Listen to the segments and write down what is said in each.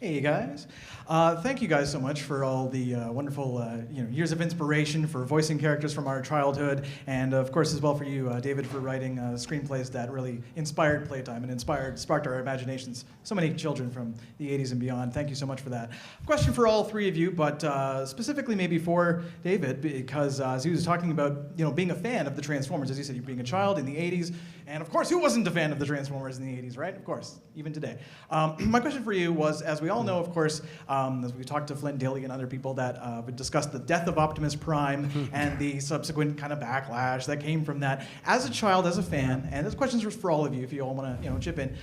Hey guys, thank you guys so much for all the wonderful years of inspiration for voicing characters from our childhood, and of course as well for you, David, for writing screenplays that really inspired playtime and sparked our imaginations. So many children from the 80s and beyond. Thank you so much for that. Question for all three of you, but specifically maybe for David, because as he was talking about being a fan of the Transformers, as you said, you being a child in the 80s, and of course who wasn't a fan of the Transformers in the 80s, right? Of course, even today. My question for you was, as we all know, of course, as we talked to Flint Daly and other people that would discuss the death of Optimus Prime and the subsequent kind of backlash that came from that. As a child, as a fan, and this question is for all of you, if you all want to chip in.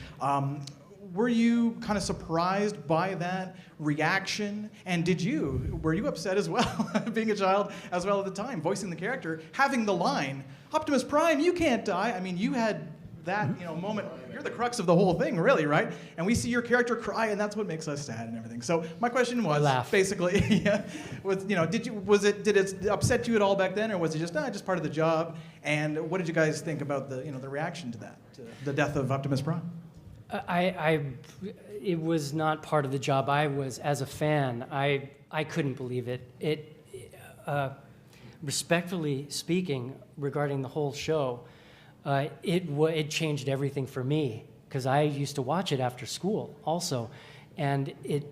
Were you kind of surprised by that reaction? And were you upset as well, being a child as well at the time, voicing the character, having the line, Optimus Prime, you can't die. I mean, you had that moment. You're the crux of the whole thing, really, right? And we see your character cry, and that's what makes us sad and everything. So my question was basically, did it upset you at all back then, or was it just part of the job? And what did you guys think about the reaction to that, to the death of Optimus Prime? It was not part of the job. I was, as a fan, I couldn't believe it. Respectfully speaking, regarding the whole show, it changed everything for me, because I used to watch it after school also, and it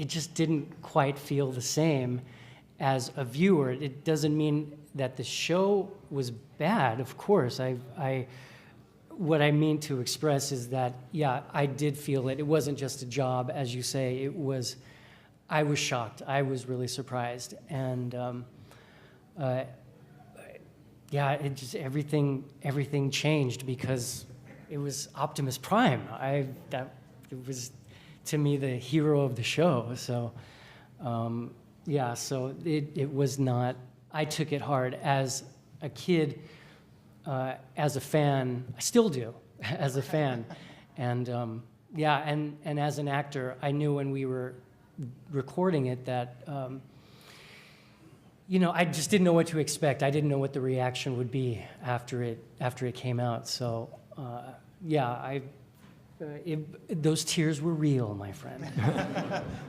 just didn't quite feel the same as a viewer. It doesn't mean that the show was bad, of course. What I mean to express is that, yeah, I did feel it. It wasn't just a job, as you say. I was shocked. I was really surprised, and yeah, it just everything changed because it was Optimus Prime. It was, to me, the hero of the show. So yeah, so it was not. I took it hard as a kid. As a fan, I still do, as a fan, and yeah, and as an actor, I knew when we were recording it that I just didn't know what to expect. I didn't know what the reaction would be after it came out. So yeah, those tears were real, my friend.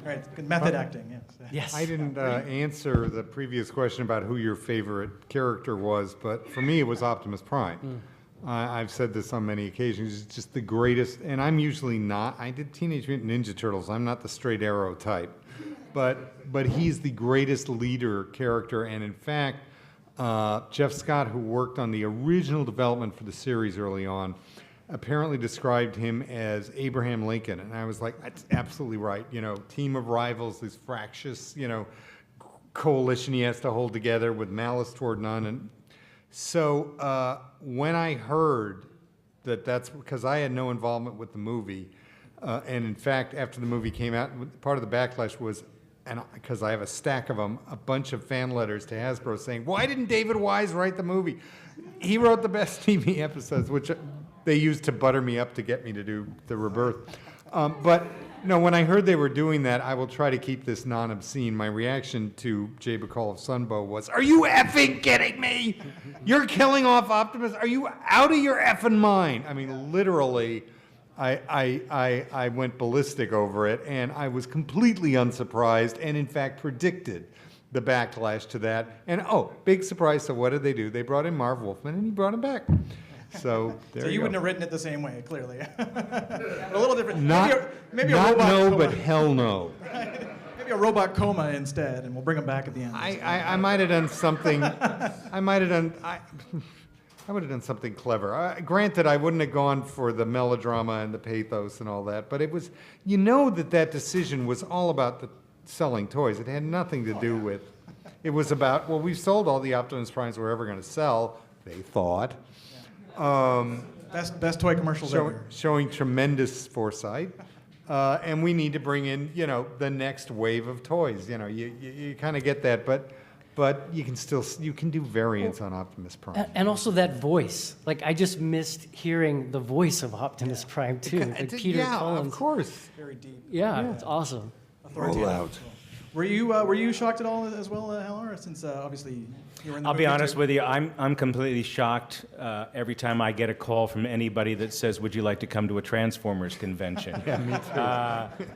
Right, good method acting, yes. Yes. I didn't answer the previous question about who your favorite character was, but for me it was Optimus Prime. I've said this on many occasions. He's just the greatest, and I'm usually not. I did Teenage Mutant Ninja Turtles. I'm not the straight arrow type, but he's the greatest leader character, and in fact, Jeff Scott, who worked on the original development for the series early on, apparently described him as Abraham Lincoln, and I was like, that's absolutely right. Team of rivals, this fractious, coalition he has to hold together with malice toward none. And so when I heard that's because I had no involvement with the movie, and in fact, after the movie came out, part of the backlash was, and because I have a stack of them, a bunch of fan letters to Hasbro saying, why didn't David Wise write the movie? He wrote the best TV episodes, which they used to butter me up to get me to do the Rebirth. But no, when I heard they were doing that, I will try to keep this non-obscene. My reaction to Jay Bacall of Sunbow was, are you effing kidding me? You're killing off Optimus? Are you out of your effing mind? I mean, literally, I went ballistic over it, and I was completely unsurprised, and in fact predicted the backlash to that. And big surprise, so what did they do? They brought in Marv Wolfman, and he brought him back. So there you wouldn't have written it the same way, clearly. A little different. Maybe not a robot no, coma. But hell no. Maybe a robot coma instead, and we'll bring him back at the end. I might have done something. I would have done something clever. Granted, I wouldn't have gone for the melodrama and the pathos and all that, but it was, that decision was all about the selling toys. It had nothing to do with. It was about, well, we've sold all the Optimus Primes we're ever going to sell. They thought. Best toy commercials ever. Showing tremendous foresight, and we need to bring in the next wave of toys. You kind of get that, but you can do variants on Optimus Prime. And also that voice. Like, I just missed hearing the voice of Optimus Prime too. Like Peter Cullen's. Of course. Very deep. Yeah, it's awesome. Roll out. Were you shocked at all as well, Hal, since obviously you were in the I'll movie be honest too? with you. I'm completely shocked every time I get a call from anybody that says, "Would you like to come to a Transformers convention?" Yeah, me too.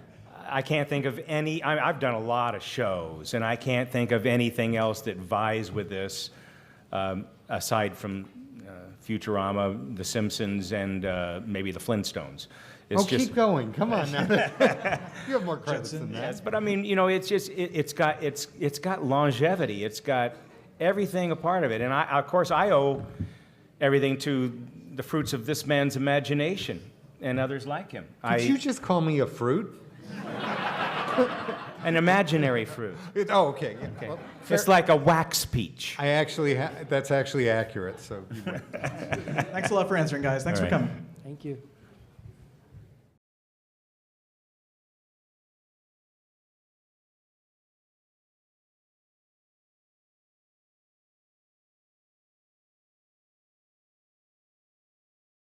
I can't think of any. I've done a lot of shows, and I can't think of anything else that vies with this, aside from Futurama, The Simpsons, and maybe The Flintstones. It's just, keep going. Come on now. You have more credits than that. yes, but I mean, you know, it's just it's got longevity. It's got everything a part of it, and of course I owe everything to the fruits of this man's imagination and others like him. Did you just call me a fruit? An imaginary fruit. Okay. Yeah. Okay. Well, It's like a wax peach. I actually, that's actually accurate. So. Thanks a lot for answering, guys. Thanks All for right. coming. Thank you.